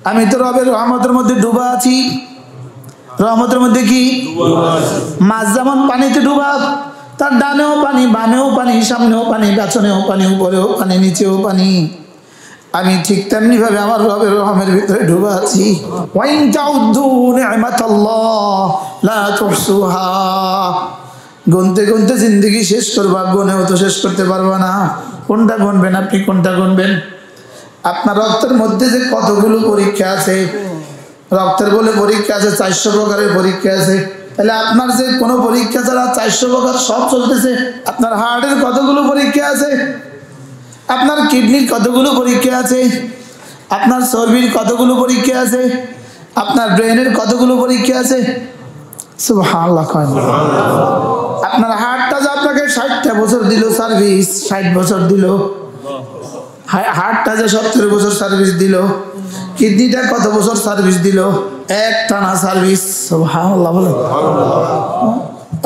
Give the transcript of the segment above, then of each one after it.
আমি তো রবের রহমতের মধ্যে ডুবা আছি। রহমতের মধ্যে কি মাছ যেমন পানিতে ডুবা, তার ডানেও পানি, বামেও পানি, সামনেও পানি, পেছনেও পানি, উপরেও পানি, নিচেও পানি, আমি ঠিক তেমনি ভাবে আমার রবের রহমের ভিতরে ডুবা আছি। ওয়াইন তাউদ্দু নি'মাতাল্লাহ লা তুহসুহা, গুনতে গুনতে জিন্দগি শেষ করবা, গুনেও তো শেষ করতে পারবা না। কোনটা গুনবেন আপনি, কোনটা গুনবেন? আপনার রক্তের মধ্যে যে কতগুলো পরীক্ষা আছে, রক্তের বলে পরীক্ষা আছে, 400 প্রকারের পরীক্ষা আছে। তাহলে আপনার যে কোনো পরীক্ষা ছাড়া 400 প্রকার সব চলতেছে। আপনার হার্টের কতগুলো পরীক্ষা আছে, আপনার কিডনির কতগুলো পরীক্ষা আছে, আপনার চর্বির কতগুলো পরীক্ষা আছে, আপনার ব্রেনের কতগুলো পরীক্ষা আছে। সুবহানাল্লাহ। আপনার হার্টটা যে আপনাকে 60টা বছর দিল সার্ভিস, 60 বছর দিল, হার্টটা যে 70 বছর সার্ভিস দিল, কিডনিটা কত বছর সার্ভিস দিল, একটানা সার্ভিস। সুবহানাল্লাহ বলে।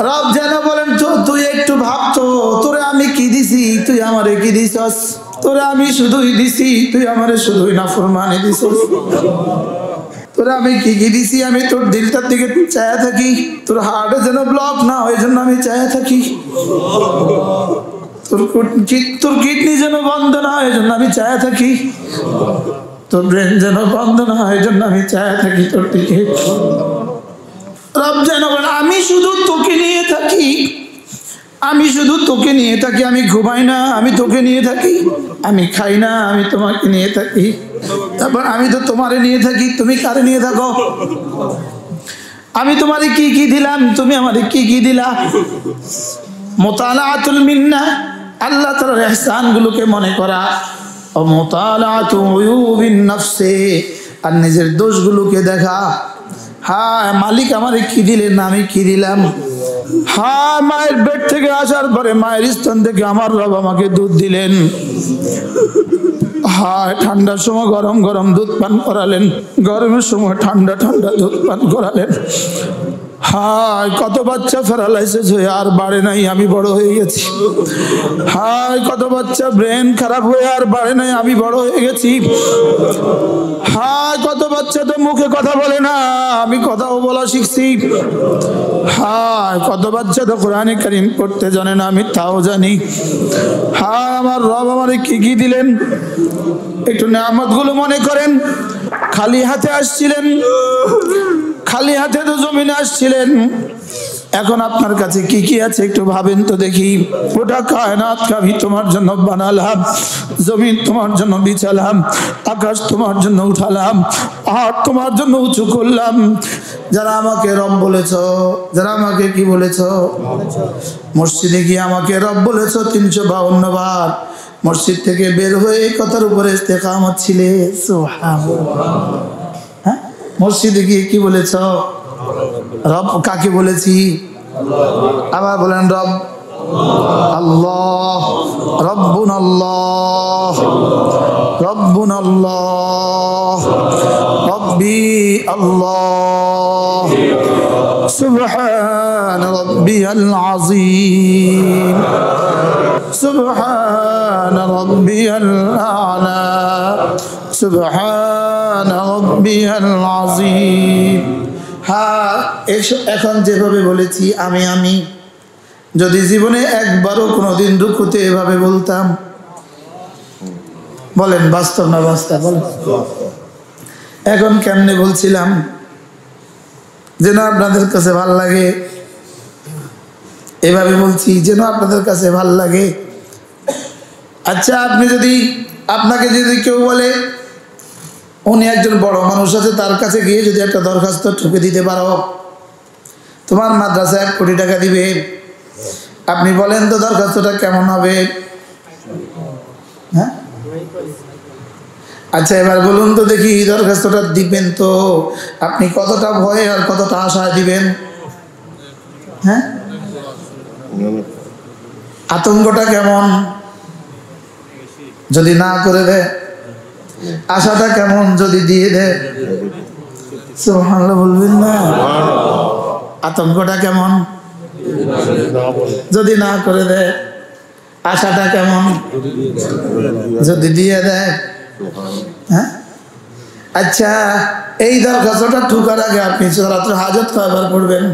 রব যেন বলেন, তুই একটু ভাবতো, তোরে আমি কি দিছি, তুই আমারে কি দিছস? তোরে আমি শুধুই দিছি, তুই আমারে শুধুই নাফরমানি দিছস। তোরে আমি কি কি দিছি? আমি তোর দিলটার দিকে চায়া থাকি, তোর হার্টে যেন ব্লক না হয়, জন্য আমি চায়া থাকি। তোর কিডনি যেন বন্ধ না হয়, জন্য আমি চায়া থাকি। তোর ব্রেন যেন বন্ধ না হয়, জন্য আমি চায়া থাকি তোর দিকে। রব যেন বলেন, আমি শুধু তোকে নিয়ে থাকি, আমি শুধু তোকে নিয়ে থাকি। আমি ঘুমাই না, আমি তোকে নিয়ে থাকি। আমি খাই না, আমি তোমাকে নিয়ে থাকি। তারপর আমি তো তোমারে নিয়ে থাকি, তুমি কারে নিয়ে থাকো? আমি তোমারে কি কি দিলাম, তুমি আমারে কি কি দিলা? মুতালাআতুল মিন্না, আল্লাহ তাআলার ইহসান গুলোকে মনে করা। ও মুতালাআতু উয়ুবিন নফসি, আর নিজের দোষগুলোকে দেখা। হ্যাঁ, মালিক আমারে কি দিলেন, আমি কি দিলাম? হ্যাঁ, মায়ের পেট থেকে আসার পরে, মায়ের স্তন থেকে আমার রব আমাকে দুধ দিলেন। হ্যাঁ, ঠান্ডার সময় গরম গরম দুধ পান করালেন, গরমের সময় ঠান্ডা ঠান্ডা দুধ পান করালেন। হ্যাঁ, কত বাচ্চা প্যারালাইসিস হয়ে আর বাড়ে নাই, আমি বড় হয়ে গেছি। হ্যাঁ, কত বাচ্চা ব্রেন খারাপ হয়ে আর বাড়ে নাই, আমি বড় হয়ে গেছি। হ্যাঁ, কত বাচ্চা তো মুখে কথা বলে না, আমি কথাও বলা শিখছি। হ্যাঁ, কত বাচ্চা তো কোরআনে কারীম পড়তে জানে না, আমি তাও জানি। হ্যাঁ, আমার রব আমারে কি কি দিলেন, একটু নিয়ামত গুলো মনে করেন। খালি হাতে আসছিলেন, খালি হাতে তো জমিনে আসছিলেন। এখন আপনার কাছে কি কি আছে একটু ভাবেন তো দেখি। গোটা কায়নাতকে আমি তোমার জন্য বানালাম, জমিন তোমার জন্য বিছালাম, আকাশ তোমার জন্য উঠালাম, পাহাড় তোমার জন্য উঁচু করলাম। যারা আমাকে রব বলেছ, যারা আমাকে কি বলেছ, মসজিদে গিয়ে আমাকে রব বলেছ 352 বার, মসজিদ থেকে বের হয়ে কথার উপরে ইস্তেকামত ছিলে। সুবহানাল্লাহ। হ্যাঁ, মসজিদে গিয়ে কি বলেছ? রব কাকে বলেছি? আবার বলেন, রব আল্লাহ, রব্বুন আল্লাহ, রব্বুন আল্লাহ, রব্বি আল্লাহ, সুবহান রব্বিয়াল আযীম, সুবহান রব্বিয়াল আ'লা, সুবহান রব্বিয়াল আযীম। হ্যাঁ, এখন যেভাবে বলেছি আমি যদি জীবনে একবারও কোনোদিন রুকুতে এভাবে বলতাম, বলেন বাস্তব না বাস্তব? বলেন এখন কেমনে বলছিলাম যেন আপনাদের কাছে ভাল লাগে, এভাবে বলছি যেন আপনাদের কাছে ভাল লাগে। আচ্ছা, আপনাকে যদি কেউ বলে উনি একজন বড় মানুষ আছে, তার কাছে গিয়ে যদি একটা দরখাস্ত ঠুকে দিতে পারো, তোমার মাদ্রাসায় 1 কোটি টাকা দিবে, আপনি বলেন তো দরখাস্তটা কেমন হবে? হ্যাঁ, আচ্ছা এবার বলুন তো দেখি, দরখাস্তটা দিবেন তো আপনি কতটা ভয়ে আর কতটা আশায় দিবেন? হ্যাঁ, আতঙ্কটা কেমন যদি না করে দেয়, আশাটা কেমন যদি দিয়ে দেয়? সুবহানাল্লাহ বলবেন না? আতঙ্কটা কেমন যদি না করে দেয়, আশাটা কেমন যদি দিয়ে দেয়? হ্যাঁ, আচ্ছা, এই দরখাস্তটা ঠুকার আগে আপনি সূরাতুল হাজত কয়বার পড়বেন?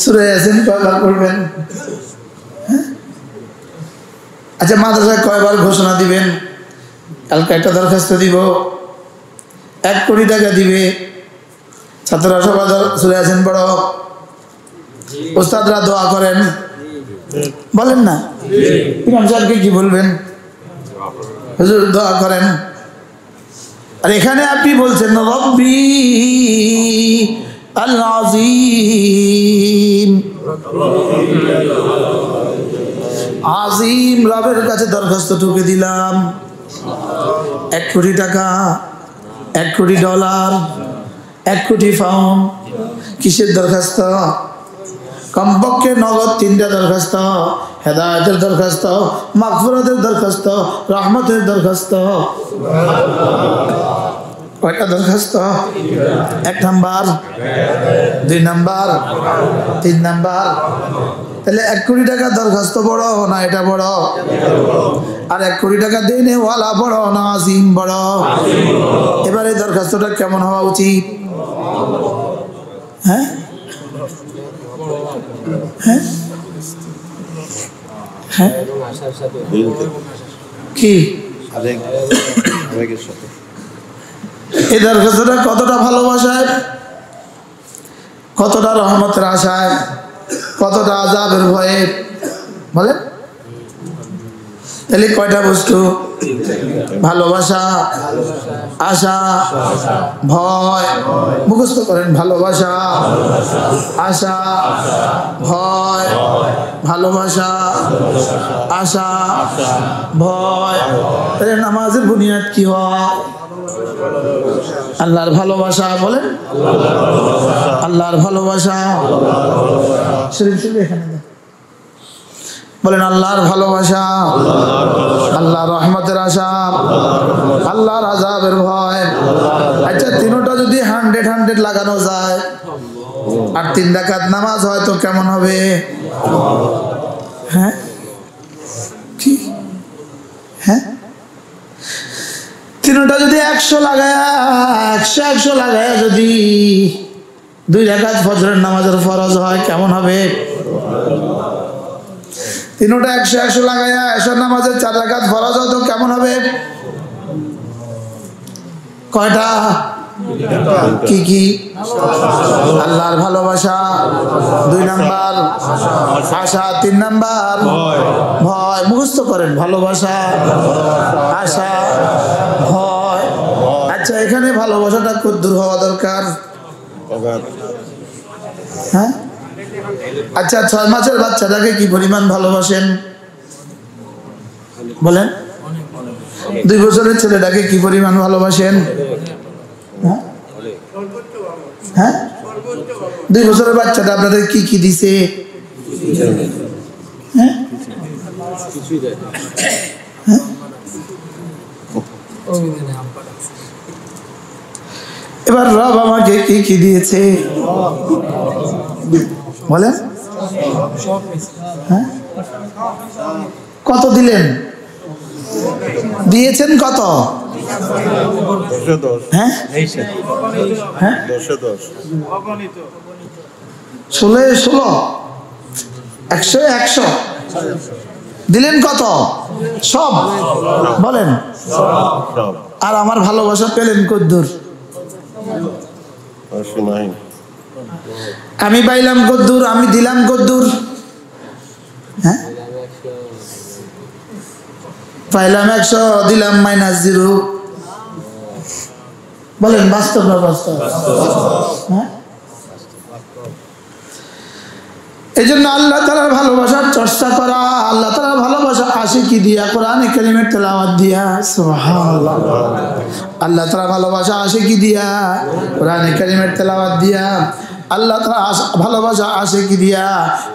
সূরা ইয়াসিন কয়বার পড়বেন? আচ্ছা, মাদ্রাসায় কয়বার ঘোষণা দিবেন? কালকে একটা দরখাস্ত দিব, 1 কোটি টাকা দিবে, ছাত্ররা সবাই সূরা ইয়াসিন পড়ো, ওস্তাদরা দোয়া করেন, বলেন না? ইমাম সাহেবকে কি বলবেন? হুজুর দোয়া করেন। আর এখানে আপনি বলছেন রব্বি আল আযীম, আজিম রবের কাছে দরখাস্ত ঠুকে দিলাম। 1 কোটি টাকা, 1 কোটি ডলার, 1 কোটি পাউন্ড। কিসের দরখাস্ত? কমপক্ষে নগদ 3টা দরখাস্ত, হেদায়েতের দরখাস্ত, মাগফিরাতের দরখাস্ত, রহমতের দরখাস্ত। কয়টা দরখাস্ত? 1 নাম্বার, 2 নাম্বার, 3 নাম্বার। তাহলে 1 কোটি টাকা দরখাস্ত বড় না এটা বড়? আর 1 কোটি টাকা দেনে ওয়ালা বড় না আজিম বড়? এবারে দরখাস্তটা কেমন হওয়া উচিত? হ্যাঁ হ্যাঁ হ্যাঁ কি এই দরখাস্তটা কতটা ভালোবাসায়, কতটা রহমতের আশায়, কতটা আযাবের ভয়ে? বলেন। তাহলে কয়টা বস্তু? ভালোবাসা, আশা, ভয়। মুখস্থ করেন। ভালোবাসা, আশা, ভয়। ভালোবাসা, আশা, ভয়। তাহলে নামাজের বুনিয়াদ কি হয়? আল্লাহর ভালোবাসা। বলেন আল্লাহর ভালোবাসা। বলেন আল্লাহর ভালোবাসা, আল্লাহর রহমতের আশা, আল্লাহর আযাবের ভয়। আচ্ছা, তিনটা যদি 100 লাগানো যায় আর 3 রাকাত নামাজ হয় তো কেমন হবে? হ্যাঁ কি? হ্যাঁ, তিনটা যদি 100 লাগায়, 100 লাগায় যদি 2 রাকাত ফজরের নামাজের ফরজ হয় কেমন হবে? তিনটা 100 লাগাইয়া এশার নামাজের 4 রাকাত ফরজ হয় তো কেমন হবে? কয়টা? কি কি? আল্লাহর ভালোবাসা, 2 নাম্বার আশা, 3 নাম্বার ভয়। মুখস্থ করেন। ভালোবাসা, আশা, ভয়। আচ্ছা, এখানে ভালোবাসাটা কদ্দুর হওয়া দরকার? হ্যাঁ, আচ্ছা, 6 মাসের বাচ্চাটাকে কি পরিমাণ ভালোবাসেন? বলেন। 2 বছরের ছেলেটাকে কি পরিমাণ ভালোবাসেন? হ্যাঁ, 2 বছরের বাচ্চাটা আপনাদের কি কি দিছে? হ্যাঁ, এবার রব আমাকে কি কি দিয়েছে? বলেন। হ্যাঁ, কত দিলেন? দিয়েছেন কত? হ্যাঁ হ্যাঁ 16 100 দিলেন কত? সব। বলেন। আর আমার ভালোবাসা পেলেন কদ্দুর? আমি পাইলাম কদ্দুর? আমি দিলাম কদ্দুর? হ্যাঁ, পাইলাম 100, দিলাম -0। বলেন বাস্তব না বাস্তব? হ্যাঁ, এই জন্য আল্লাহ তাআলার ভালোবাসার চর্চা করা, আল্লাহ তাআলার ভালোবাসা আশিকি দিয়া, কোরআনে কারিমের তেলাওয়াত দিয়া। সুবহানাল্লাহ। আল্লাহ তাআলার ভালোবাসা আশিকি দিয়া, কোরআনে কারিমের তেলাওয়াত দিয়া, আল্লাহ তাআলা ভালোবাসা আশিকি দিয়া,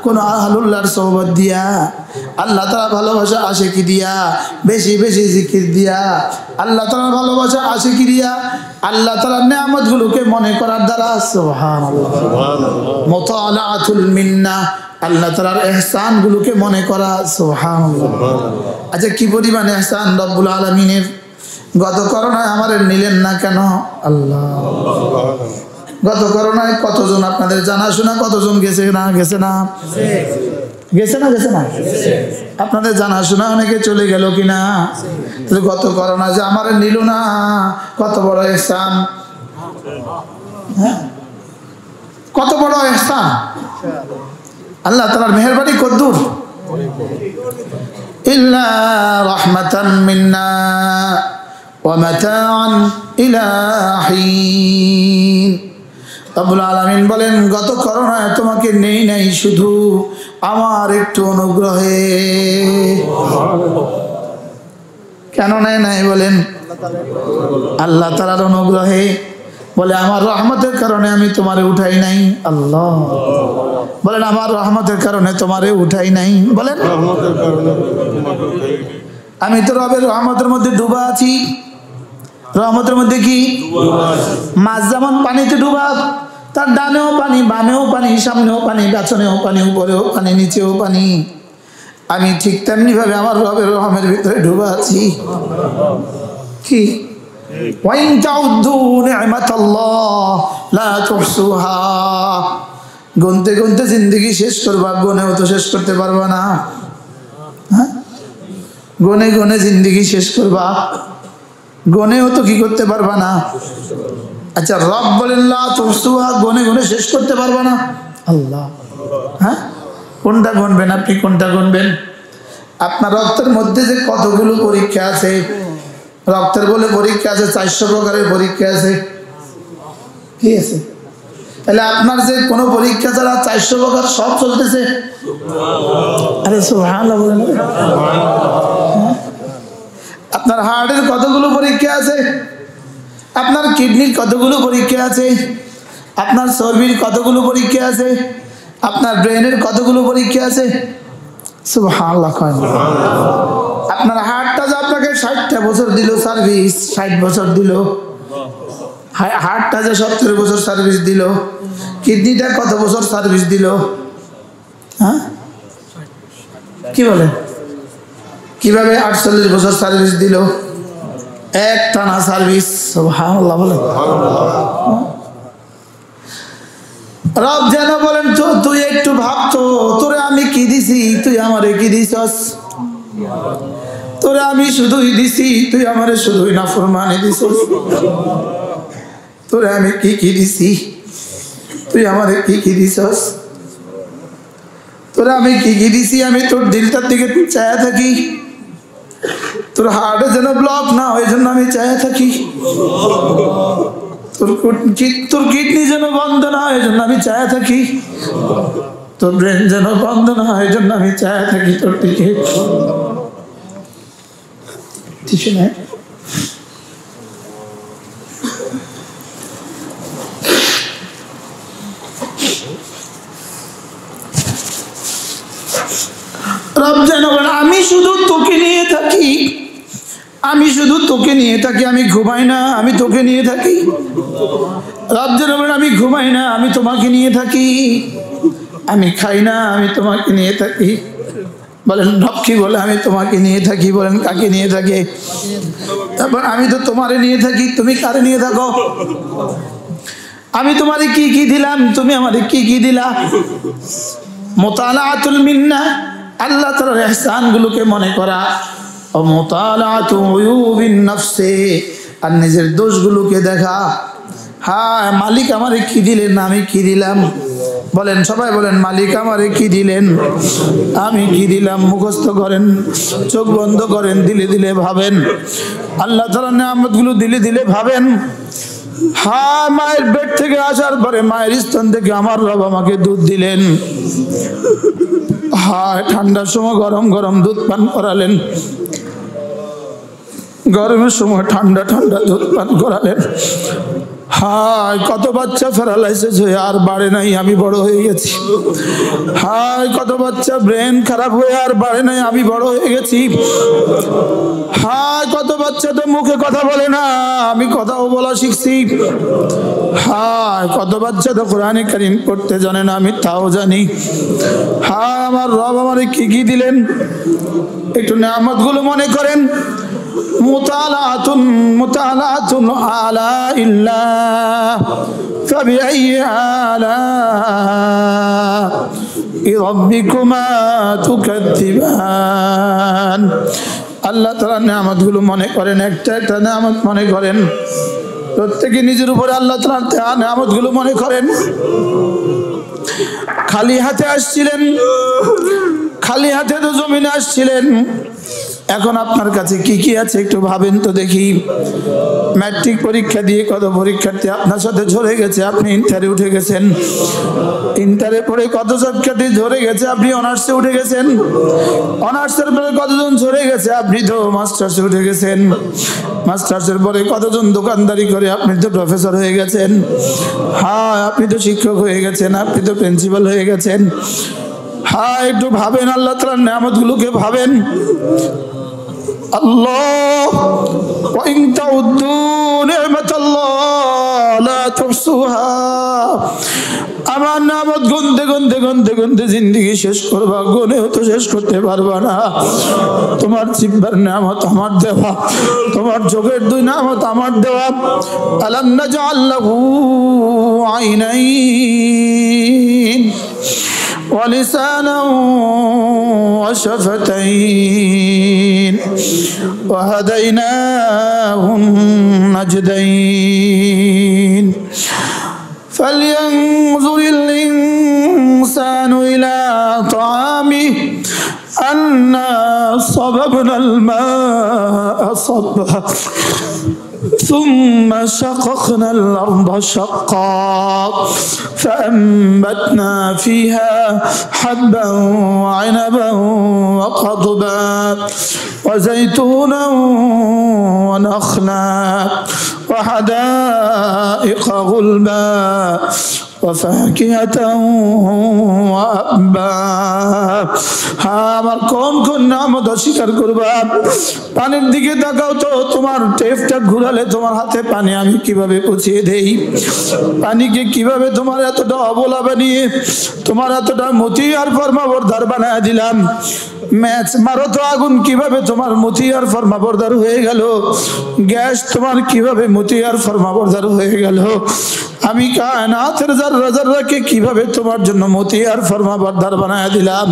কোন আহলুল্লাহর সোহবত দিয়া, আল্লাহ তাআলা ভালোবাসা আশিকি দিয়া, বেশি বেশি জিকির দিয়া, আল্লাহ তাআলা ভালোবাসা আশিকি দিয়া, আল্লাহ তাআলার নিয়ামতগুলোকে মনে করার দ্বারা। সুবহানাল্লাহ। মুতালাআতুল মিন্নাহ, আল্লাহ তাআলার ইহসানগুলোকে মনে করা। সুবহানাল্লাহ। আচ্ছা, কি পরিমাণ ইহসান রব্বুল আলামিনের! গত করোনায় আমারে নিলেন না কেন আল্লাহ? গত করোনায় কতজন আপনাদের জানাশোনা কতজন গেছে না গেছে না গেছে না গেছে না? আপনাদের জানাশোনা অনেকে চলে গেল কিনা? গত করোনা যে আমারে নিল না, কত বড় ইহসান, হ্যাঁ কত বড় ইহসান। আল্লাহ তাআলার মেহেরবানি কদ্দুর। ইল্লা রাহমাতান মিন্না ওয়া মাতাআন ইলা হিন। রব্বুল আলামিন বলেন গত করোনায় তোমাকে নেই নাই শুধু আমার একটু অনুগ্রহে। কেন নেই নাই বলেন? আল্লাহ তাআলার অনুগ্রহে। বলে আমার রহমতের কারণে আমি তোমারে উঠাই নাই। আল্লাহ বলেন আমার রহমতের কারণে তোমারে উঠাই নাই। বলেন আমি তো রবের রহমতের মধ্যে ডুবা আছি। রহমতের মধ্যে কি? মাছ যেমন পানিতে ডুবা, তার ডানেও পানি, বামেও পানি, সামনেও পানি, পেছনেও পানি, উপরেও পানি, নিচেও পানি। আমি ঠিক তেমনি ভাবে আমার রবের রহমের ভিতরে ডুবা আছি। কি ওয়াইন তাউদ্দু নি'মাতাল্লাহ লা তুহসুহা। গুনতে গুনতে জিন্দেগি শেষ করবা, গুনেও তো শেষ করতে পারবা না। হ্যাঁ গুনে গুনে জিন্দেগি শেষ করবা, গনেও তো কি করতে পারবা না। আচ্ছা রব বলেন লা তুহসুহা, গনে গনে শেষ করতে পারবা না। আল্লাহ হ্যাঁ কোনটা গুনবেন আপনি? কোনটা গুনবেন? আপনার রক্তের মধ্যে যে কতগুলো পরীক্ষা আছে, রক্তের বলে পরীক্ষা আছে, 400 প্রকারের পরীক্ষা আছে। কি আছে? তাহলে আপনার যে কোনো পরীক্ষা ছাড়া 400 প্রকার সব চলতেছে। আরে সুবহানাল্লাহ বলেন। আপনার হার্টের কতগুলো পরীক্ষা আছে, আপনার কিডনির কতগুলো পরীক্ষা আছে, আপনার চর্বির কতগুলো পরীক্ষা আছে, আপনার ব্রেনের কতগুলো পরীক্ষা আছে। সুবহানাল্লাহ। আপনার হার্টটা যে আপনাকে 60টা বছর দিল সার্ভিস, 60 বছর দিল, হার্টটা যে 70 বছর সার্ভিস দিল, কিডনিটা কত বছর সার্ভিস দিল? হ্যাঁ কি বলে? কিভাবে 48 বছর সার্ভিস দিল, এক টানা সার্ভিস। সুবহানাল্লাহ বলে। রব যেন বলেন তুই একটু ভাবতো, তোরে আমি কি দিছি, তুই আমারে কি দিছস? তোরে আমি শুধুই দিছি, তুই আমারে শুধুই নাফরমানি দিছস। তোরে আমি কি কি দিছি, তুই আমারে কি কি দিছস? তোরে আমি কি কি দিছি? আমি তোর দিলটার দিকে চায়া থাকি, তোর হার্টে যেন ব্লক না হয়, জন্য আমি চায়া থাকি। তোর কিডনি যেন বন্ধ না হয়, জন্য আমি চায়া থাকি। তোর ব্রেন যেন বন্ধ না হয়, জন্য আমি চায়া থাকি তোর দিকে। ঠিক না? রব যেন আমি শুধু তোকে নিয়ে থাকি, আমি শুধু তোকে নিয়ে থাকি, আমি ঘুমাই না, আমি তোকে নিয়ে থাকি। রব যেন আমি ঘুমাই না, আমি তোমাকে নিয়ে থাকি। আমি খাই না, আমি তোমাকে নিয়ে থাকি। বলেন রব কি বলে? আমি তোমাকে নিয়ে থাকি। বলেন কাকে নিয়ে থাকে? তারপর আমি তো তোমারে নিয়ে থাকি, তুমি কারে নিয়ে থাকো? আমি তোমারে কি কি দিলাম, তুমি আমারে কি কি দিলা? মুতালাআতুল মিন্না, আল্লাহ তাআলার ইহসানগুলোকে মনে করা। ও মুতালাআতু উয়ুবিন নাফসি, আর নিজের দোষগুলোকে দেখা। হ্যাঁ মালিক আমারে কি দিলেন, আমি কি দিলাম? বলেন সবাই বলেন মালিক আমারে কি দিলেন, আমি কি দিলাম? মুখস্থ করেন, চোখ বন্ধ করেন, দিলে দিলে ভাবেন। আল্লাহ তাআলার নিয়ামতগুলো দিলে দিলে ভাবেন। হ্যাঁ মায়ের পেট থেকে আসার পরে, মায়ের স্তন থেকে আমার রব আমাকে দুধ দিলেন। হ্যাঁ ঠান্ডার সময় গরম গরম দুধ পান করালেন, গরমের সময় ঠান্ডা ঠান্ডা দুধ পান করালেন। হায় কত বাচ্চা প্যারালাইসিস হয়ে আর বাড়ে নাই, আমি বড় হয়ে গেছি। হায় কত বাচ্চা ব্রেন খারাপ হয়ে আর বাড়ে নাই, আমি বড় হয়ে গেছি। হায় কত বাচ্চা তো মুখে কথা বলে না, আমি কথাও বলা শিখছি। হায় কত বাচ্চা তো কোরআনে কারীম পড়তে জানে না, আমি তাও জানি। হায় আমার রব আমারে কি কি দিলেন, একটু নিয়ামতগুলো মনে করেন। মুতালাতুন আলা ইল্লাহ ফাবিআই আলা রাব্বিকুমা তুকাদ্দিবান। আল্লাহ তাআলা নিয়ামতগুলো মনে করেন, একটা একটা নিয়ামত মনে করেন। প্রত্যেকে নিজের উপরে আল্লাহ তাআলার নিয়ামতগুলো মনে করেন। খালি হাতে আসছিলেন, খালি হাতে তো জমিনে আসছিলেন। এখন আপনার কাছে কি কি আছে একটু ভাবেন তো দেখি। ম্যাট্রিক পরীক্ষা দিয়ে কত পরীক্ষার্থী আপনার সাথে ঝরে গেছে, আপনি ইন্টারে উঠে গেছেন। ইন্টারে পড়ে কত শিক্ষার্থী ঝরে গেছে, আপনি অনার্সে উঠে গেছেন। অনার্সের পরে কতজন ঝরে গেছে, আপনি তো মাস্টার্সে উঠে গেছেন। মাস্টার্সের পরে কতজন দোকানদারি করে, আপনি তো প্রফেসর হয়ে গেছেন। হ্যাঁ, আপনি তো শিক্ষক হয়ে গেছেন, আপনি তো প্রিন্সিপাল হয়ে গেছেন। হ্যাঁ, একটু ভাবেন, আল্লাহ তাআলার নিয়ামতগুলোকে ভাবেন। আল্লাহ ওয়া ইন তাউদ্দু নি'মাতাল্লাহ লা তুহসুহা। আমার নিয়ামত গুনতে গুনতে গুনতে গুনতে জিন্দেগি শেষ করবা, গুনেও তো শেষ করতে পারবা না। তোমার জিহ্বার নিয়ামত আমার দেওয়া, তোমার চোখের দুই নিয়ামত আমার দেওয়া। আলাম নাজআল লাহু আইনাইন ولسانا وشفتين وهديناه النجدين فلينظر الإنسان إلى طعامه أنا صببنا الماء صبا ثم شققنا الأرض شقا فأنبتنا فيها حبا وعنبا وقضبا وزيتونا ونخلا وحدائق غلبا وفاكهة وأبا। আমার কোন কোন নিয়ামত অস্বীকার করবা? পানির দিকে তাকাও তো, তোমার টেপটা ঘুরালে তোমার হাতে পানি আমি কিভাবে পৌঁছিয়ে দেই? পানিকে কিভাবে তোমার এতটা অবলা বানিয়ে, তোমার এতটা মতি আর ফরমাবরদার বানায় দিলাম। ম্যাচ মারো তো আগুন কিভাবে তোমার মতি আর ফরমাবরদার হয়ে গেল? গ্যাস তোমার কিভাবে মতি আর ফরমাবরদার হয়ে গেল? আমি কায়নাতের যাররা যাররাকে কিভাবে তোমার জন্য মতি আর ফরমাবরদার বানায় দিলাম।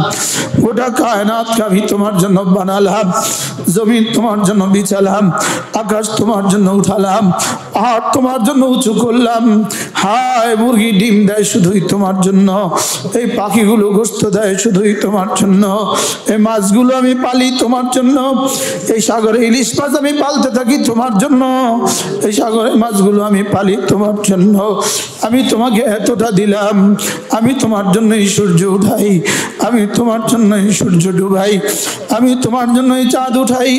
গোটা কায়নাতকে আমি তোমার জন্য বানালাম, জমিন তোমার জন্য বিছালাম, আকাশ তোমার জন্য উঠালাম, পাহাড় তোমার জন্য উঁচু করলাম। হায়, মুরগি ডিম দেয় শুধুই তোমার জন্য, এই পাখিগুলো গোশত দেয় শুধুই তোমার জন্য, এই মাছগুলো আমি পালি তোমার জন্য, এই সাগরে ইলিশ মাছ আমি পালতে থাকি তোমার জন্য, এই সাগরের মাছগুলো আমি পালি তোমার জন্য। আমি তোমাকে এতটা দিলাম, আমি তোমার জন্যই সূর্য উঠাই, আমি তোমার জন্যই সূর্য ডুবাই, আমি তোমার জন্যই চাঁদ উঠাই,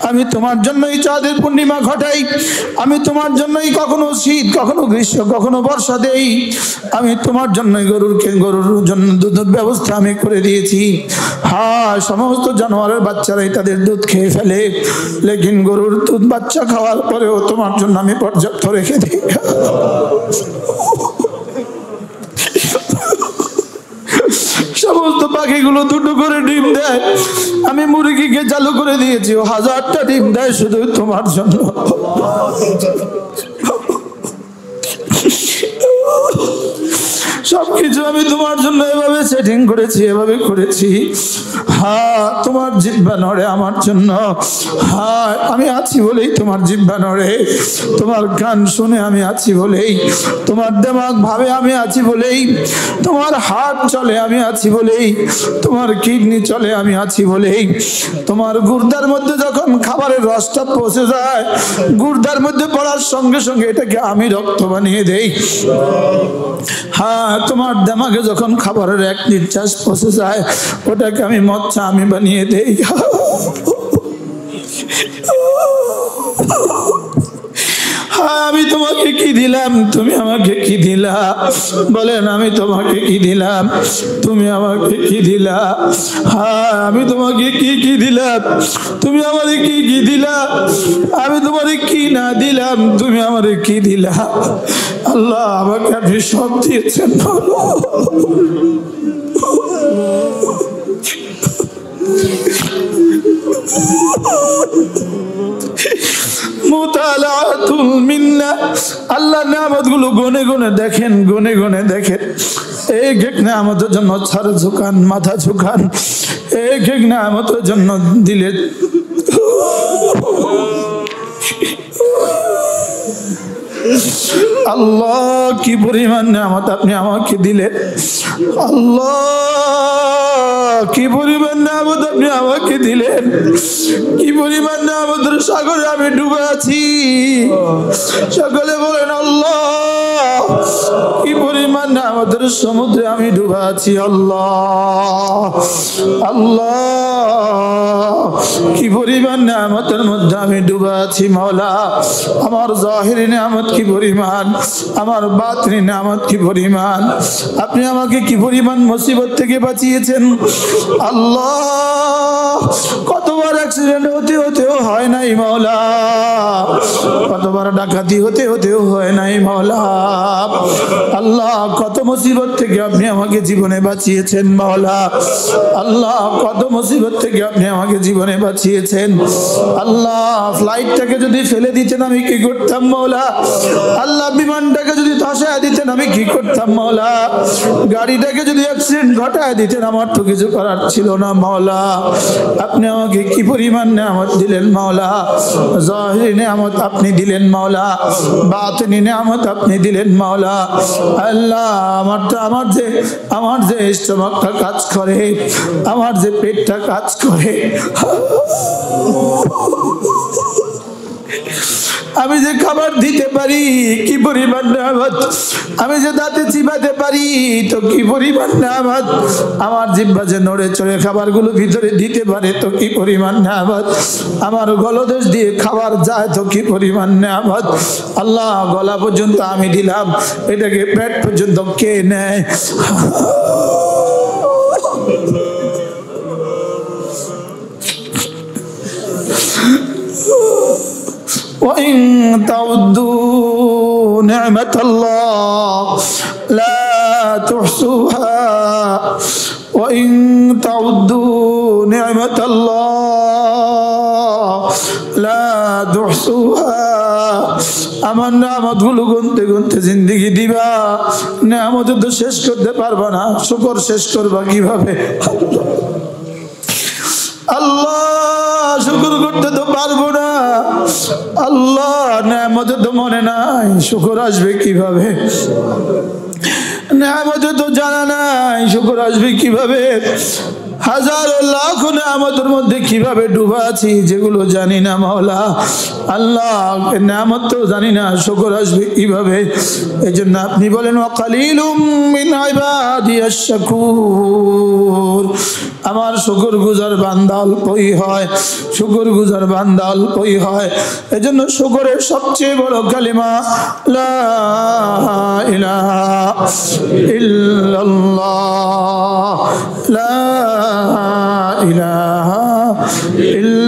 আমি তোমার জন্যই চাঁদের পূর্ণিমা ঘটাই, আমি তোমার জন্যই কখনো শীত কখনো গ্রীষ্ম কখনো বর্ষা দেই, আমি তোমার জন্যই গরুর জন্য দুধের ব্যবস্থা আমি করে দিয়েছি। হ্যাঁ, সমস্ত জানোয়ারের বাচ্চারাই তাদের দুধ খেয়ে ফেলে, লেকিন গরুর দুধ বাচ্চা খাওয়ার পরেও তোমার জন্য আমি পর্যাপ্ত রেখে দিই। সমস্ত পাখিগুলো দুটো করে ডিম দেয়, আমি মুরগিকে চালু করে দিয়েছি, ও 1000টা ডিম দেয় শুধু তোমার জন্য। সবকিছু আমি তোমার জন্য এভাবে সেটিং করেছি, এভাবে করেছি। হ্যাঁ, তোমার জিহ্বা নড়ে আমার জন্য। হ্যাঁ, আমি আছি বলেই তোমার জিহ্বা নড়ে, তোমার গান শুনে আমি আছি বলেই, তোমার দিমাগ ভাবে আমি আছি বলেই, তোমার হাত চলে আমি আছি বলেই, তোমার কিডনি চলে আমি আছি বলেই, তোমার গুর্দার মধ্যে যখন খাবারের রসটা পৌঁছে যায়, গুর্দার মধ্যে পড়ার সঙ্গে সঙ্গে এটাকে আমি রক্ত বানিয়ে দেই। হ্যাঁ, তোমার দিমাগে যখন খাবারের এক নিঃশ্বাস পৌঁছে যায়, ওটাকে আমি মচ্ছা আমি বানিয়ে দেই। হ্যাঁ, আমি তোমাকে কি দিলাম, তুমি আমাকে কি দিলা? বলেন, আমি তোমাকে কি দিলাম, তুমি আমাকে কি দিলা? হ্যাঁ, আমি তোমাকে কি কি দিলাম, তুমি আমারে কি কি দিলা? আমি তোমারে কি না দিলাম, তুমি আমারে কি দিলা? আল্লাহ, আমাকে আপনি সব দিয়েছেন। মুতালাতুল মিন্না। আল্লাহ নিয়ামতগুলো গনে গনে দেখেন, গনে গনে দেখেন। এক এক নিয়ামতের জন্য ছাড় ঝুকান, মাথা ঝুকান। এক এক নিয়ামতের জন্য দিলে আল্লাহ কি পরিমাণ নিয়ামত আপনি আমাকে দিলেন। আল্লাহ কি পরিমাণ নিয়ামত আপনি আমাকে দিলেন। কি পরিমাণ নিয়ামতের সাগরে আমি ডুবে আছি। সকলে বলেন আল্লাহ কি পরিমাণ নিয়ামতের সমুদ্রে আমি ডুবে আছি। আল্লাহ আল্লাহ কি পরিমাণ নিয়ামতের মধ্যে আমি ডুবে আছি। মাওলা আমার জাহিরি নিয়ামত কি পরিমাণ, আমার বাতিনি নিয়ামত কি পরিমাণ। আপনি আমাকে কি পরিমাণ মুসিবত থেকে বাঁচিয়েছেন। আল্লাহ কতবার অ্যাক্সিডেন্ট হতে হতেও হয় নাই মাওলা, কতবার ডাকাতি হতে হতেও হয় নাই মাওলা। আল্লাহ কত মুসিবত থেকে আপনি আমাকে জীবনে বাঁচিয়েছেন মাওলা। আল্লাহ কত মুসিবত থেকে আপনি আমাকে জীবনে বাঁচিয়েছেন। আল্লাহ ফ্লাইটটাকে যদি ফেলে দিতেন আমি কি করতাম মাওলা। আল্লাহ বিমানটাকে যদি ধসায় দিতেন আমি কি করতাম মাওলা। গাড়িটাকে যদি অ্যাক্সিডেন্ট ঘটায় দিতেন আমার তো কিছু করার ছিল না মাওলা। আপনি আমাকে কি পরিমাণ নিয়ামত দিলেন মাওলা। জাহিরি নিয়ামত আপনি দিলেন মাওলা, বাতিনি নিয়ামত আপনি দিলেন মাওলা। আল্লাহ আমার যে স্টমাকটা কাজ করে, আমার যে পেটটা কাজ করে, আমি যে খাবার দিতে পারি কি পরিমাণ নিয়ামত। আমি যে দাঁতে চিবাতে পারি তো কি পরিমাণ নিয়ামত। আমার জিহ্বা যে নড়ে চড়ে খাবারগুলো ভিতরে দিতে পারে তো কি পরিমাণ নিয়ামত। আমার গলদেশ দিয়ে খাবার যায় তো কি পরিমাণ নিয়ামত। আল্লাহ গলা পর্যন্ত আমি দিলাম, এটাকে পেট পর্যন্ত কে নেয়। وإن تعدوا نعمة الله لا تحصوها وإن تعدوا نعمة الله لا تحصوها। আমার নিয়ামতগুলো গুনতে গুনতে জিন্দেগি দিবা, নিয়ামত তো শেষ করতে পারবা না। শুকর শেষ করবা কিভাবে। আল্লাহ শুকর করতে তো পারবো না। আল্লাহ নিয়ামত তো মনে নাই, শুকর আসবে কিভাবে। নিয়ামত তো জানা নাই, শুকর আসবে কিভাবে। হাজারো লাখ নিয়ামতের মধ্যে কিভাবে ডুবা আছি যেগুলো জানি না মাওলা। আল্লাহ নিয়ামত তো জানি না, শুকর আসবে কিভাবে। এই জন্য আপনি বলেন ওয়াকালিলুম মিন ইবাদিয়াশ শাকুর। আমার শুকর গুজার বান্দা অল্পই হয়, শুকর গুজার বান্দা অল্পই হয়। এই জন্য শুকরের সবচেয়ে বড় কালিমা লা ইলাহা ইল্লাল্লাহ, লা ইলাহা ইল্লাল্লাহ।